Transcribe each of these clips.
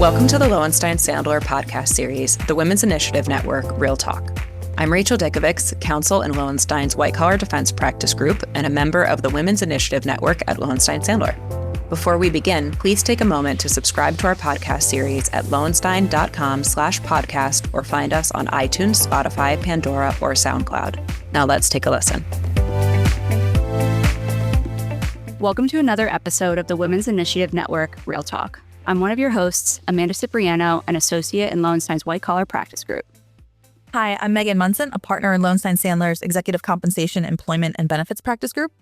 Welcome to the Lowenstein-Sandler podcast series, the Women's Initiative Network, Real Talk. I'm Rachel Dikovics, counsel in Lowenstein's White Collar Defense Practice Group and a member of the Women's Initiative Network at Lowenstein-Sandler. Before we begin, please take a moment to subscribe to our podcast series at lowenstein.com/podcast or find us on iTunes, Spotify, Pandora, or SoundCloud. Now let's take a listen. Welcome to another episode of the Women's Initiative Network, Real Talk. I'm one of your hosts, Amanda Cipriano, an associate in Lowenstein's White Collar Practice Group. Hi, I'm Megan Monson, a partner in Lowenstein-Sandler's Executive Compensation, Employment, and Benefits Practice Group.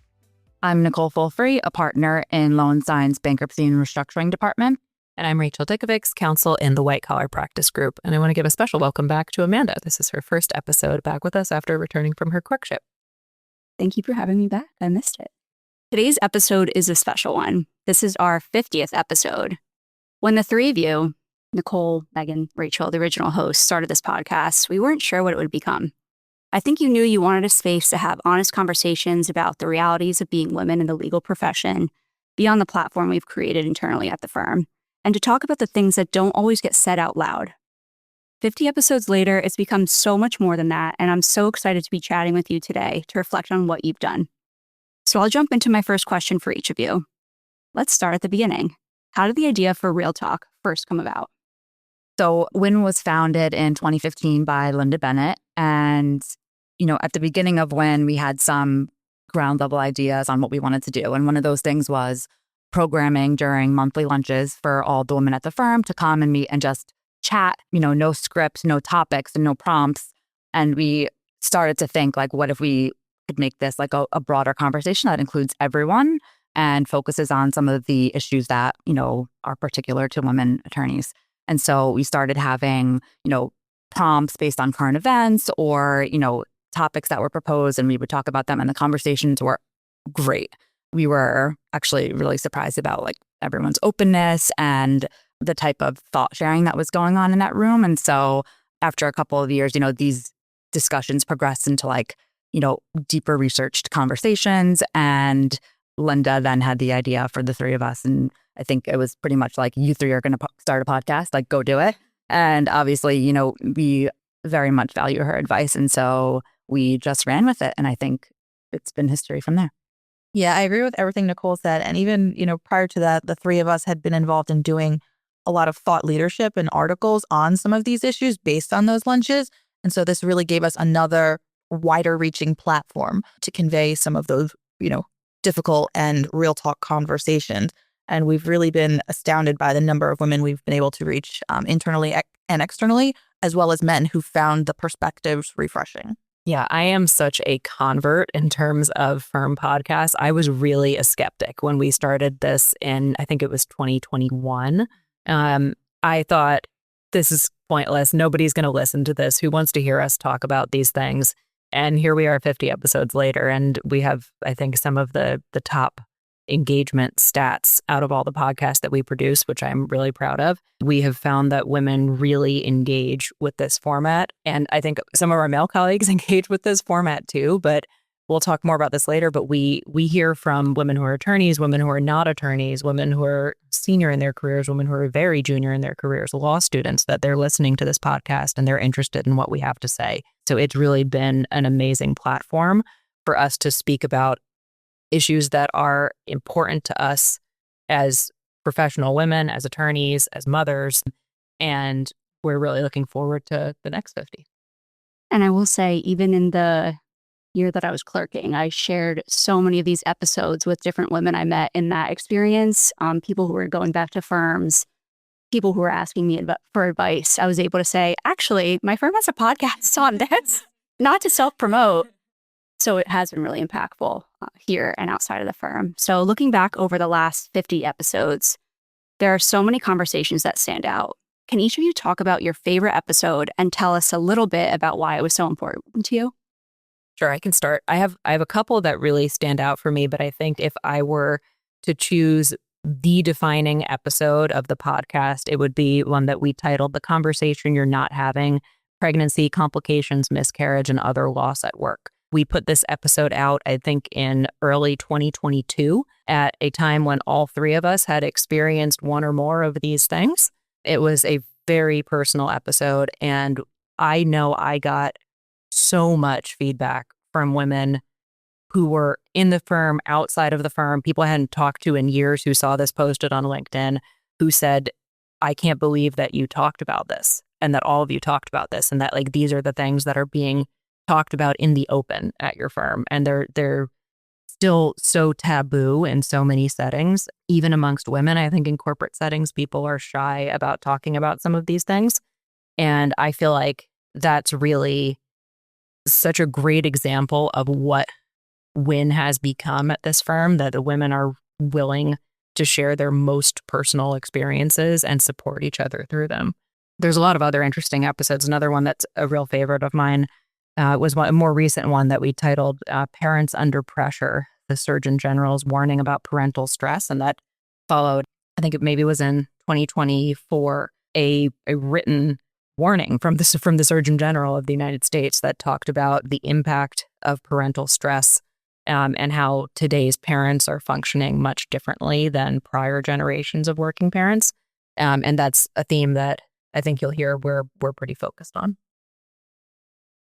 I'm Nicole Fulfree, a partner in Lowenstein's Bankruptcy and Restructuring Department. And I'm Rachel Dikovics, counsel in the White Collar Practice Group. And I want to give a special welcome back to Amanda. This is her first episode back with us after returning from her clerkship. Thank you for having me back. I missed it. Today's episode is a special one. This is our 50th episode. When the three of you, Nicole, Megan, Rachel, the original host, started this podcast, we weren't sure what it would become. I think you knew you wanted a space to have honest conversations about the realities of being women in the legal profession beyond the platform we've created internally at the firm, and to talk about the things that don't always get said out loud. 50 episodes later, it's become so much more than that, and I'm so excited to be chatting with you today to reflect on what you've done. So I'll jump into my first question for each of you. Let's start at the beginning. How did the idea for Real Talk first come about? So WIN was founded in 2015 by Linda Bennett. And, at the beginning of WIN, we had some ground level ideas on what we wanted to do. And one of those things was programming during monthly lunches for all the women at the firm to come and meet and just chat, no scripts, no topics, and no prompts. And we started to think, what if we could make this a broader conversation that includes everyone and focuses on some of the issues that, are particular to women attorneys. And so we started having, prompts based on current events or, topics that were proposed, and we would talk about them, and the conversations were great. We were actually really surprised about everyone's openness and the type of thought sharing that was going on in that room. And so after a couple of years, these discussions progressed into deeper researched conversations, and Linda then had the idea for the three of us. And I think it was pretty much you three are going to start a podcast, go do it. And obviously, we very much value her advice. And so we just ran with it. And I think it's been history from there. Yeah, I agree with everything Nicole said. And even, prior to that, the three of us had been involved in doing a lot of thought leadership and articles on some of these issues based on those lunches. And so this really gave us another wider reaching platform to convey some of those, difficult and real talk conversations. And we've really been astounded by the number of women we've been able to reach internally and externally, as well as men who found the perspectives refreshing. Yeah, I am such a convert in terms of firm podcasts. I was really a skeptic when we started this in, I think it was 2021. I thought, this is pointless. Nobody's going to listen to this. Who wants to hear us talk about these things? And here we are 50 episodes later, and we have, I think, some of the top engagement stats out of all the podcasts that we produce, which I'm really proud of. We have found that women really engage with this format. And I think some of our male colleagues engage with this format too, but we'll talk more about this later. But we hear from women who are attorneys, women who are not attorneys, women who are senior in their careers, women who are very junior in their careers, law students, that they're listening to this podcast and they're interested in what we have to say. So it's really been an amazing platform for us to speak about issues that are important to us as professional women, as attorneys, as mothers. And we're really looking forward to the next 50. And I will say, even in the year that I was clerking, I shared so many of these episodes with different women I met in that experience, people who were going back to firms, people who were asking me for advice. I was able to say, actually, my firm has a podcast on this, not to self-promote. So it has been really impactful here and outside of the firm. So looking back over the last 50 episodes, there are so many conversations that stand out. Can each of you talk about your favorite episode and tell us a little bit about why it was so important to you? Sure, I can start. I have a couple that really stand out for me, but I think if I were to choose the defining episode of the podcast, it would be one that we titled "The Conversation You're Not Having: Pregnancy, Complications, Miscarriage, and Other Loss at Work." We put this episode out, I think, in early 2022 at a time when all three of us had experienced one or more of these things. It was a very personal episode. And I know I got so much feedback from women who were in the firm, outside of the firm, people I hadn't talked to in years who saw this posted on LinkedIn, who said, I can't believe that you talked about this and that all of you talked about this and that like these are the things that are being talked about in the open at your firm. And they're still so taboo in so many settings, even amongst women. I think in corporate settings, people are shy about talking about some of these things. And I feel like that's really such a great example of what Win has become at this firm, that the women are willing to share their most personal experiences and support each other through them. There's a lot of other interesting episodes. Another one that's a real favorite of mine was a more recent one that we titled Parents Under Pressure, the Surgeon General's Warning About Parental Stress. And that followed, I think it maybe was in 2024, a written warning from the Surgeon General of the United States that talked about the impact of parental stress and how today's parents are functioning much differently than prior generations of working parents. And that's a theme that I think you'll hear we're pretty focused on.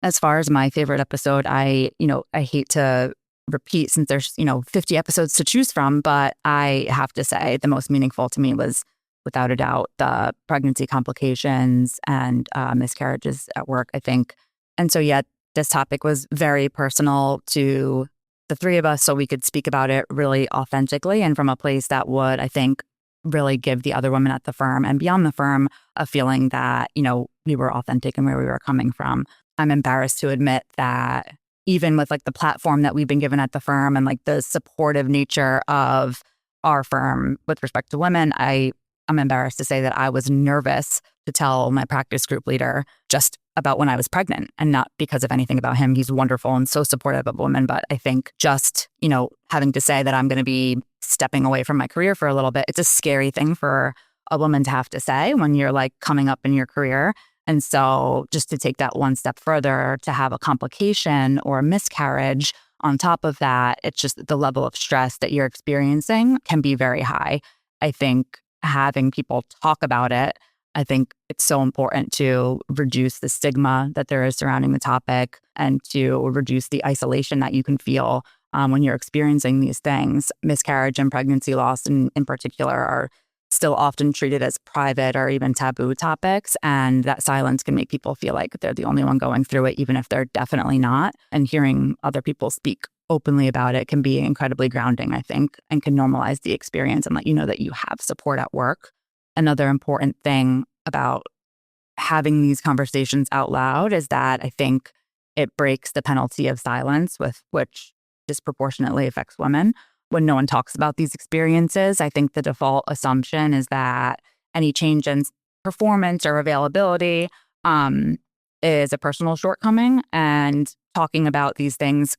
As far as my favorite episode, I hate to repeat since there's, 50 episodes to choose from, but I have to say the most meaningful to me was without a doubt the pregnancy complications and miscarriages at work, I think. And so, yeah, this topic was very personal to the three of us, so we could speak about it really authentically and from a place that would, I think, really give the other women at the firm and beyond the firm a feeling that, we were authentic and where we were coming from. I'm embarrassed to admit that even with like the platform that we've been given at the firm and like the supportive nature of our firm with respect to women, I'm embarrassed to say that I was nervous to tell my practice group leader just about when I was pregnant, and not because of anything about him. He's wonderful and so supportive of women. But I think just, having to say that I'm going to be stepping away from my career for a little bit, it's a scary thing for a woman to have to say when you're like coming up in your career. And so just to take that one step further, to have a complication or a miscarriage on top of that, it's just the level of stress that you're experiencing can be very high. I think having people talk about it, I think it's so important to reduce the stigma that there is surrounding the topic and to reduce the isolation that you can feel when you're experiencing these things. Miscarriage and pregnancy loss in particular are still often treated as private or even taboo topics. And that silence can make people feel like they're the only one going through it, even if they're definitely not. And hearing other people speak openly about it can be incredibly grounding, I think, and can normalize the experience and let you know that you have support at work. Another important thing about having these conversations out loud is that I think it breaks the penalty of silence, which disproportionately affects women. When no one talks about these experiences, I think the default assumption is that any change in performance or availability is a personal shortcoming, and talking about these things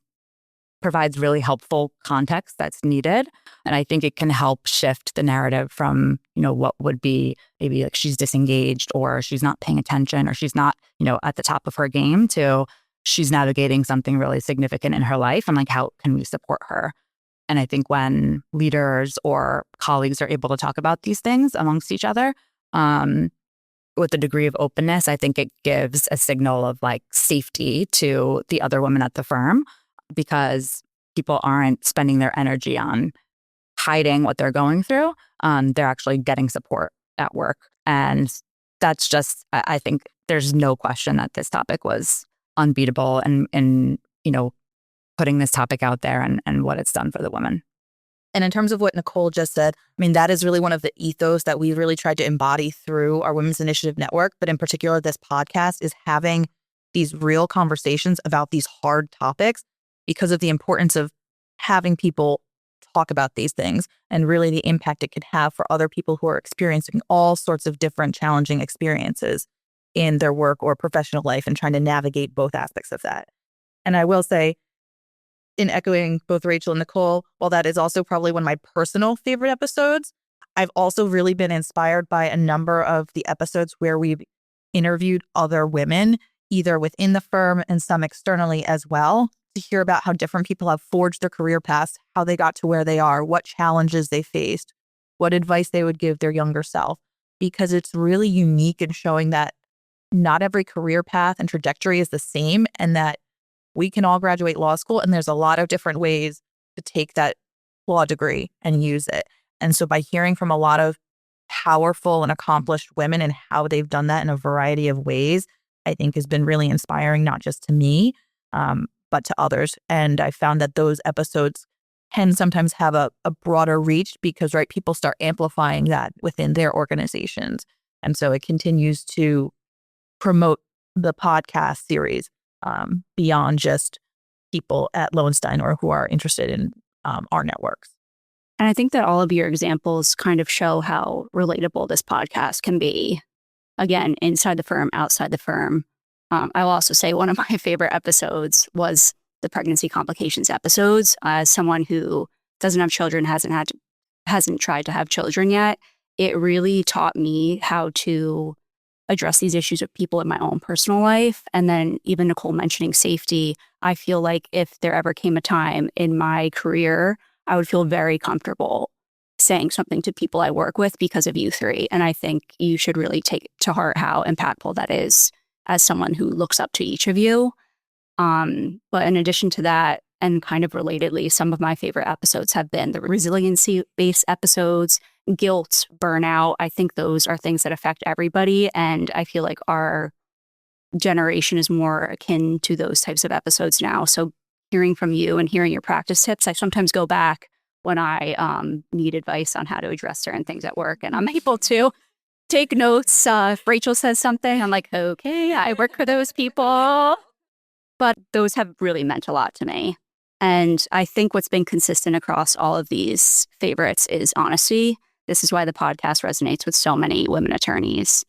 provides really helpful context that's needed. And I think it can help shift the narrative from, what would be maybe like she's disengaged or she's not paying attention or she's not, at the top of her game to she's navigating something really significant in her life and like how can we support her? And I think when leaders or colleagues are able to talk about these things amongst each other with a degree of openness, I think it gives a signal of like safety to the other women at the firm, because people aren't spending their energy on hiding what they're going through. They're actually getting support at work. And that's just, I think there's no question that this topic was unbeatable and putting this topic out there and what it's done for the women. And in terms of what Nicole just said, that is really one of the ethos that we really tried to embody through our Women's Initiative Network. But in particular, this podcast is having these real conversations about these hard topics because of the importance of having people talk about these things and really the impact it could have for other people who are experiencing all sorts of different challenging experiences in their work or professional life and trying to navigate both aspects of that. And I will say, in echoing both Rachel and Nicole, while that is also probably one of my personal favorite episodes, I've also really been inspired by a number of the episodes where we've interviewed other women, either within the firm and some externally as well, to hear about how different people have forged their career paths, how they got to where they are, what challenges they faced, what advice they would give their younger self. because it's really unique in showing that not every career path and trajectory is the same, and that we can all graduate law school, and there's a lot of different ways to take that law degree and use it. And so by hearing from a lot of powerful and accomplished women and how they've done that in a variety of ways, I think has been really inspiring, not just to me, but to others. And I found that those episodes can sometimes have a broader reach because, right, people start amplifying that within their organizations. And so it continues to promote the podcast series beyond just people at Lowenstein or who are interested in our networks. And I think that all of your examples kind of show how relatable this podcast can be. Again, inside the firm, outside the firm. I will also say one of my favorite episodes was the pregnancy complications episodes. As someone who doesn't have children, hasn't tried to have children yet, it really taught me how to address these issues with people in my own personal life. And then even Nicole mentioning safety, I feel like if there ever came a time in my career, I would feel very comfortable saying something to people I work with because of you three. And I think you should really take to heart how impactful that is as someone who looks up to each of you. But in addition to that, and kind of relatedly, some of my favorite episodes have been the resiliency-based episodes, guilt, burnout. I think those are things that affect everybody. And I feel like our generation is more akin to those types of episodes now. So hearing from you and hearing your practice tips, I sometimes go back when I need advice on how to address certain things at work. And I'm able to take notes. If Rachel says something, I'm like, okay, I work for those people. But those have really meant a lot to me. And I think what's been consistent across all of these favorites is honesty. This is why the podcast resonates with so many women attorneys.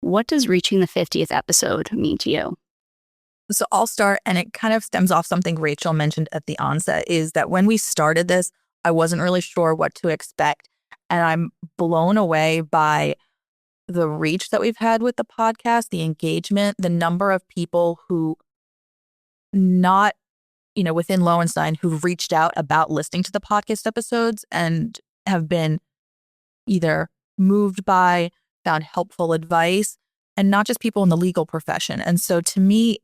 What does reaching the 50th episode mean to you? So I'll start, and it kind of stems off something Rachel mentioned at the onset, is that when we started this, I wasn't really sure what to expect. And I'm blown away by the reach that we've had with the podcast, the engagement, the number of people who not, within Lowenstein who've reached out about listening to the podcast episodes and have been either moved by, found helpful advice, and not just people in the legal profession. And so to me,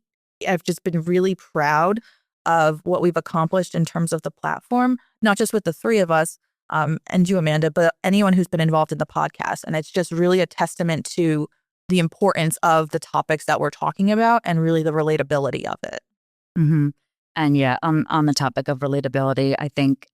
I've just been really proud of what we've accomplished in terms of the platform, not just with the three of us and you, Amanda, but anyone who's been involved in the podcast. And it's just really a testament to the importance of the topics that we're talking about and really the relatability of it. Mm-hmm. And yeah, on the topic of relatability, I think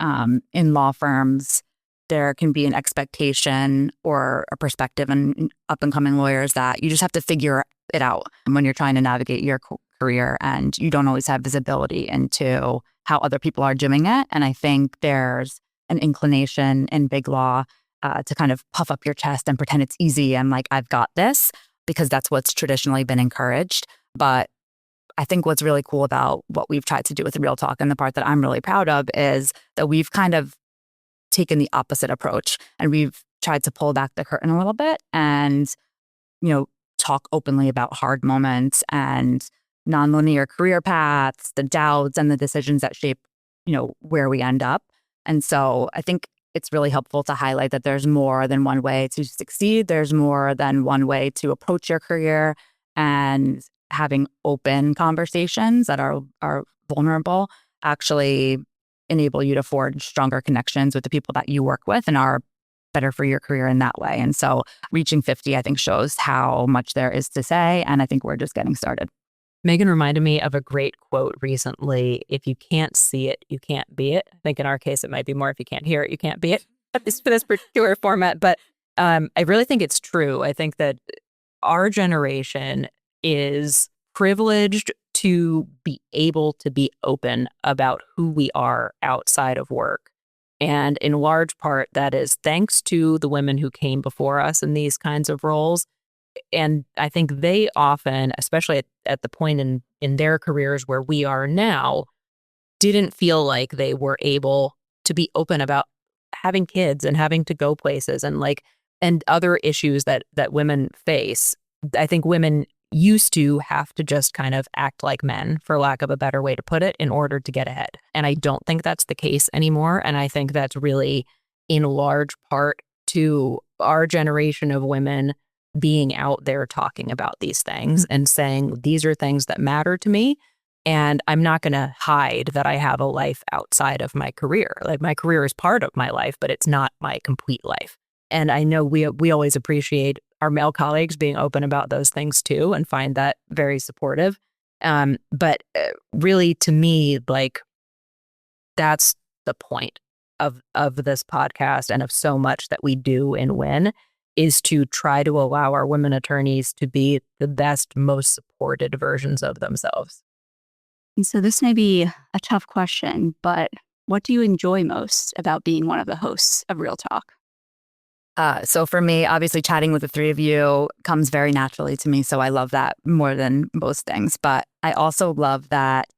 in law firms, there can be an expectation or a perspective in up-and-coming lawyers that you just have to figure it out when you're trying to navigate your career, and you don't always have visibility into how other people are doing it. And I think there's an inclination in big law to kind of puff up your chest and pretend it's easy and like, I've got this, because that's what's traditionally been encouraged. But I think what's really cool about what we've tried to do with Real Talk, and the part that I'm really proud of, is that we've kind of taken the opposite approach, and we've tried to pull back the curtain a little bit and, talk openly about hard moments and nonlinear career paths, the doubts and the decisions that shape, where we end up. And so I think it's really helpful to highlight that there's more than one way to succeed. There's more than one way to approach your career, and having open conversations that are vulnerable actually enable you to forge stronger connections with the people that you work with and are better for your career in that way. And so reaching 50, I think, shows how much there is to say. And I think we're just getting started. Megan reminded me of a great quote recently. If you can't see it, you can't be it. I think in our case, it might be more if you can't hear it, you can't be it, at least for this particular format. But I really think it's true. I think that our generation is privileged to be able to be open about who we are outside of work. And in large part, that is thanks to the women who came before us in these kinds of roles. And I think they often, especially at the point in their careers where we are now, didn't feel like they were able to be open about having kids and having to go places and other issues that women face. I think women used to have to just kind of act like men, for lack of a better way to put it, in order to get ahead. And I don't think that's the case anymore. And I think that's really in large part to our generation of women being out there talking about these things and saying, these are things that matter to me. And I'm not going to hide that I have a life outside of my career. Like, my career is part of my life, but it's not my complete life. And I know we always appreciate our male colleagues being open about those things too, and find that very supportive. But really, to me, like, that's the point of this podcast and of so much that we do in WIN, is to try to allow our women attorneys to be the best, most supported versions of themselves. And so this may be a tough question, but what do you enjoy most about being one of the hosts of Real Talk? So for me, obviously chatting with the three of you comes very naturally to me. So I love that more than most things. But I also love that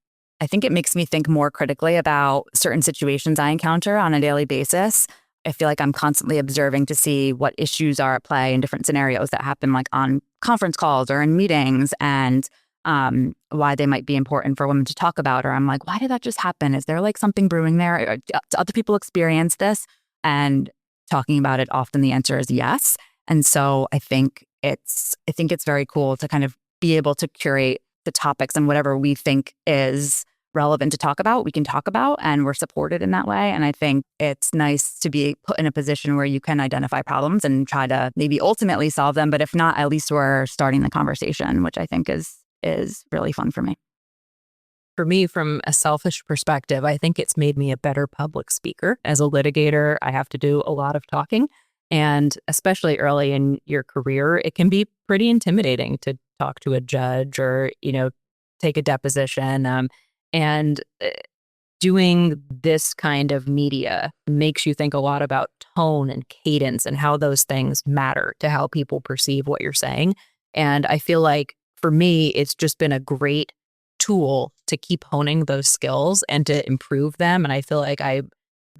I think it makes me think more critically about certain situations I encounter on a daily basis. I feel like I'm constantly observing to see what issues are at play in different scenarios that happen, like on conference calls or in meetings, and why they might be important for women to talk about. Or I'm like, why did that just happen? Is there like something brewing there? Or do other people experience this? And talking about it, often the answer is yes. And so I think it's very cool to kind of be able to curate the topics, and whatever we think is relevant to talk about, we can talk about, and we're supported in that way. And I think it's nice to be put in a position where you can identify problems and try to maybe ultimately solve them. But if not, at least we're starting the conversation, which I think is really fun for me. For me, from a selfish perspective, I think it's made me a better public speaker. As a litigator, I have to do a lot of talking. And especially early in your career, it can be pretty intimidating to talk to a judge or, take a deposition. And doing this kind of media makes you think a lot about tone and cadence and how those things matter to how people perceive what you're saying. And I feel like for me, it's just been a great tool to keep honing those skills and to improve them. And I feel like I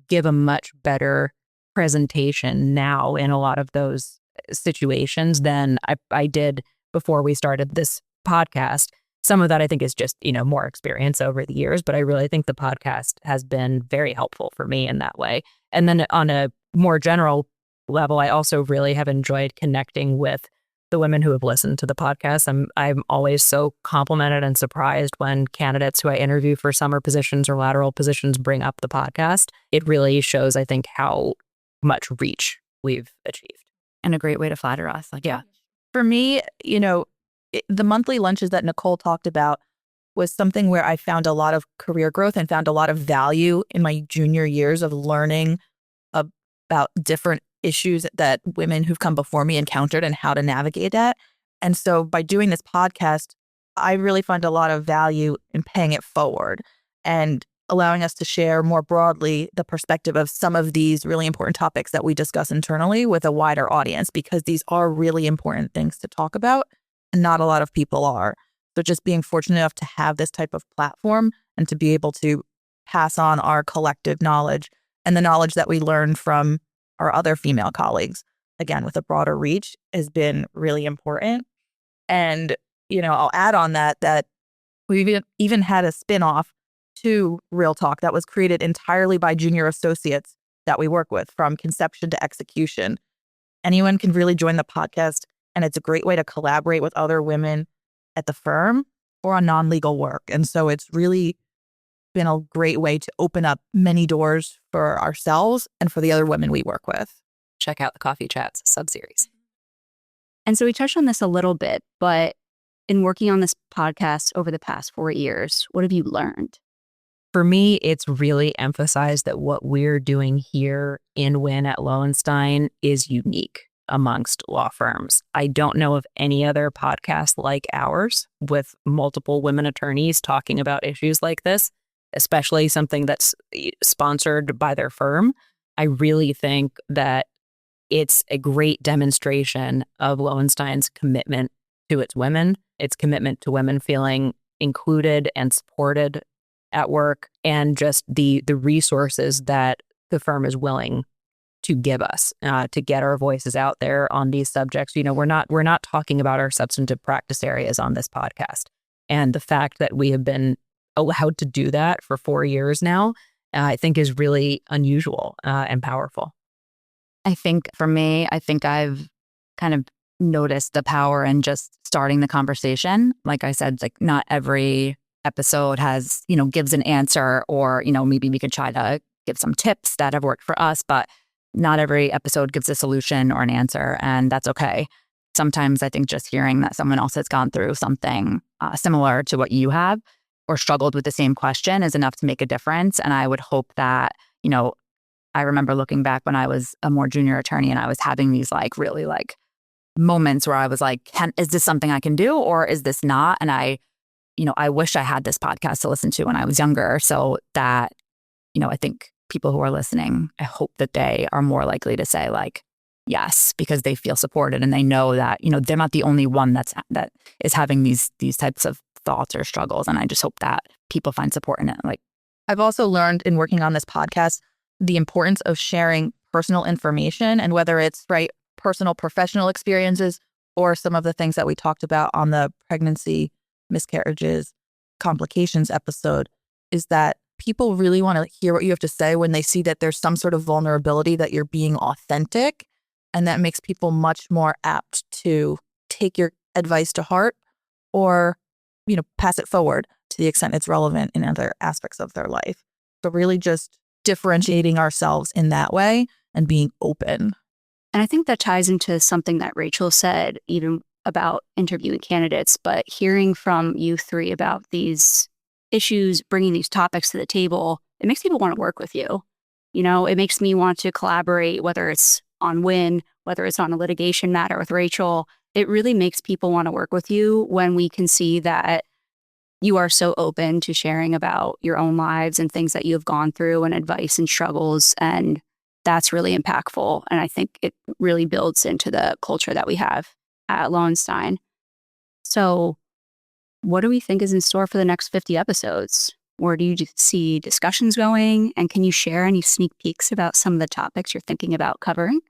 give a much better presentation now in a lot of those situations than I did before we started this podcast. Some of that I think is just, more experience over the years, but I really think the podcast has been very helpful for me in that way. And then on a more general level, I also really have enjoyed connecting with the women who have listened to the podcast. I'm always so complimented and surprised when candidates who I interview for summer positions or lateral positions bring up the podcast. It really shows, I think, how much reach we've achieved. And a great way to flatter us. Yeah. For me, the monthly lunches that Nicole talked about was something where I found a lot of career growth and found a lot of value in my junior years of learning about different issues that women who've come before me encountered and how to navigate that. And so by doing this podcast, I really find a lot of value in paying it forward and allowing us to share more broadly the perspective of some of these really important topics that we discuss internally with a wider audience, because these are really important things to talk about and not a lot of people are. So just being fortunate enough to have this type of platform and to be able to pass on our collective knowledge and the knowledge that we learned from our other female colleagues, again, with a broader reach, has been really important. And, I'll add on that we've even had a spinoff to Real Talk that was created entirely by junior associates that we work with from conception to execution. Anyone can really join the podcast, and it's a great way to collaborate with other women at the firm or on non-legal work. And so it's really been a great way to open up many doors for ourselves and for the other women we work with. Check out the Coffee Chats subseries. And so we touched on this a little bit, but in working on this podcast over the past 4 years, what have you learned? For me, it's really emphasized that what we're doing here in WIN at Lowenstein is unique amongst law firms. I don't know of any other podcast like ours with multiple women attorneys talking about issues like this, especially something that's sponsored by their firm. I really think that it's a great demonstration of Lowenstein's commitment to its women, its commitment to women feeling included and supported at work, and just the resources that the firm is willing to give us to get our voices out there on these subjects. We're not talking about our substantive practice areas on this podcast, and the fact that we have been allowed to do that for 4 years now, I think is really unusual and powerful. I think for me, I think I've kind of noticed the power in just starting the conversation. Like I said, like not every episode has, gives an answer, or, maybe we could try to give some tips that have worked for us, but not every episode gives a solution or an answer, and that's okay. Sometimes I think just hearing that someone else has gone through something similar to what you have or struggled with the same question is enough to make a difference. And I would hope that, I remember looking back when I was a more junior attorney and I was having these really moments where I was like, is this something I can do or is this not? And I wish I had this podcast to listen to when I was younger, so that, I think people who are listening, I hope that they are more likely to say yes, because they feel supported and they know that, they're not the only one that is having these types of thoughts or struggles. And I just hope that people find support in it. I've also learned in working on this podcast the importance of sharing personal information, and whether it's personal professional experiences or some of the things that we talked about on the pregnancy, miscarriages, complications episode, is that people really want to hear what you have to say when they see that there's some sort of vulnerability, that you're being authentic. And that makes people much more apt to take your advice to heart or, pass it forward to the extent it's relevant in other aspects of their life. So really just differentiating ourselves in that way and being open. And I think that ties into something that Rachel said, even about interviewing candidates, but hearing from you three about these issues, bringing these topics to the table, it makes people want to work with you. It makes me want to collaborate, whether it's on Win, whether it's on a litigation matter with Rachel. It really makes people want to work with you when we can see that you are so open to sharing about your own lives and things that you have gone through and advice and struggles. And that's really impactful. And I think it really builds into the culture that we have at Lowenstein. So what do we think is in store for the next 50 episodes? Where do you see discussions going? And can you share any sneak peeks about some of the topics you're thinking about covering?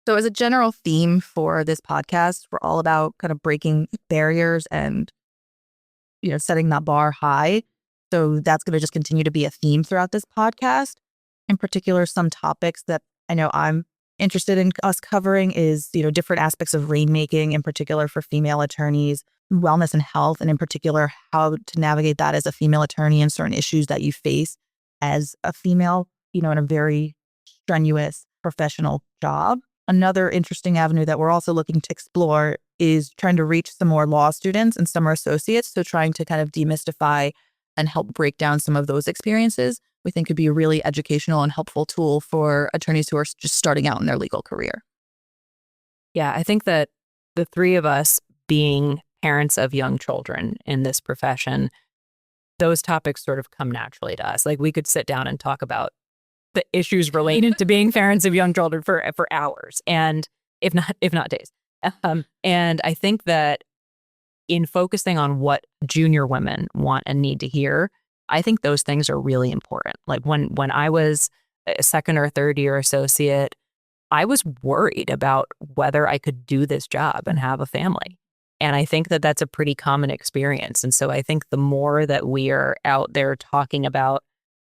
So as a general theme for this podcast, we're all about kind of breaking barriers and, setting that bar high. So that's going to just continue to be a theme throughout this podcast. In particular, some topics that I know I'm interested in us covering is, different aspects of rainmaking, in particular for female attorneys, wellness and health, and in particular, how to navigate that as a female attorney and certain issues that you face as a female, in a very strenuous professional job. Another interesting avenue that we're also looking to explore is trying to reach some more law students and summer associates. So trying to kind of demystify and help break down some of those experiences, we think could be a really educational and helpful tool for attorneys who are just starting out in their legal career. Yeah, I think that the three of us being parents of young children in this profession, those topics sort of come naturally to us. We could sit down and talk about the issues related to being parents of young children for hours, and if not days. And I think that in focusing on what junior women want and need to hear, I think those things are really important. When I was a second or third year associate, I was worried about whether I could do this job and have a family. And I think that that's a pretty common experience. And so I think the more that we are out there talking about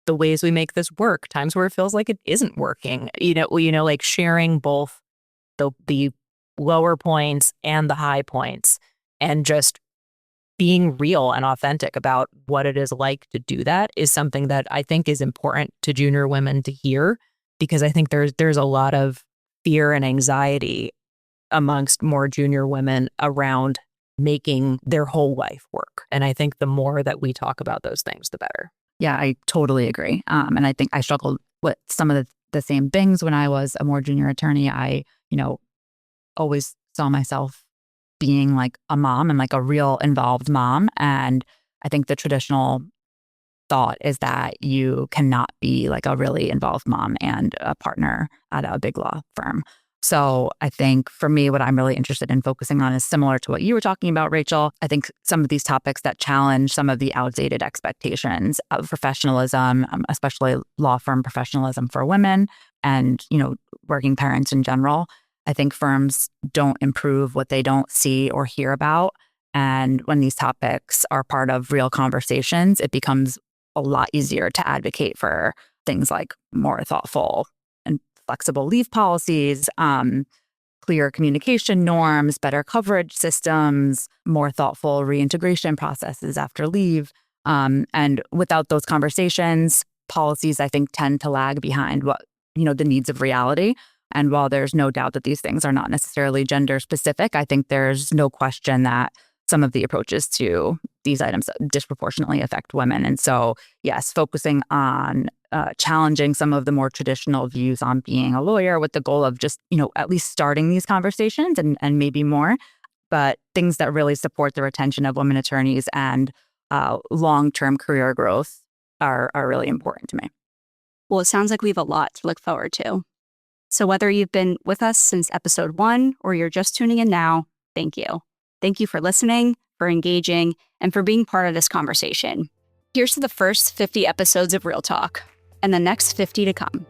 the ways we make this work, times where it feels like it isn't working, sharing both the lower points and the high points, and just being real and authentic about what it is like to do that is something that I think is important to junior women to hear, because I think there's a lot of fear and anxiety amongst more junior women around making their whole life work. And I think the more that we talk about those things, the better. Yeah, I totally agree. And I think I struggled with some of the same things when I was a more junior attorney. I, always saw myself being like a mom and like a real involved mom. And I think the traditional thought is that you cannot be like a really involved mom and a partner at a big law firm. So I think for me, what I'm really interested in focusing on is similar to what you were talking about, Rachel. I think some of these topics that challenge some of the outdated expectations of professionalism, especially law firm professionalism for women and, working parents in general. I think firms don't improve what they don't see or hear about. And when these topics are part of real conversations, it becomes a lot easier to advocate for things like more thoughtful and flexible leave policies, clear communication norms, better coverage systems, more thoughtful reintegration processes after leave. And without those conversations, policies, I think, tend to lag behind what, the needs of reality. And while there's no doubt that these things are not necessarily gender specific, I think there's no question that some of the approaches to these items disproportionately affect women. And so, yes, focusing on challenging some of the more traditional views on being a lawyer with the goal of just, at least starting these conversations and maybe more, but things that really support the retention of women attorneys and long-term career growth are really important to me. Well, it sounds like we have a lot to look forward to. So whether you've been with us since episode 1 or you're just tuning in now, thank you. Thank you for listening, for engaging, and for being part of this conversation. Here's to the first 50 episodes of Real Talk and the next 50 to come.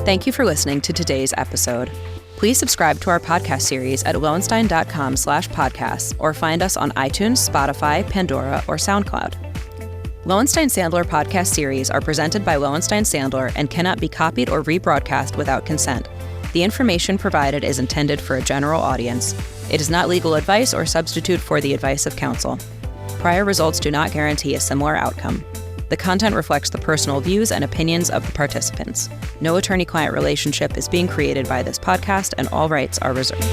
Thank you for listening to today's episode. Please subscribe to our podcast series at lowenstein.com/podcasts or find us on iTunes, Spotify, Pandora, or SoundCloud. Lowenstein Sandler podcast series are presented by Lowenstein Sandler and cannot be copied or rebroadcast without consent. The information provided is intended for a general audience. It is not legal advice or substitute for the advice of counsel. Prior results do not guarantee a similar outcome. The content reflects the personal views and opinions of the participants. No attorney-client relationship is being created by this podcast, and all rights are reserved.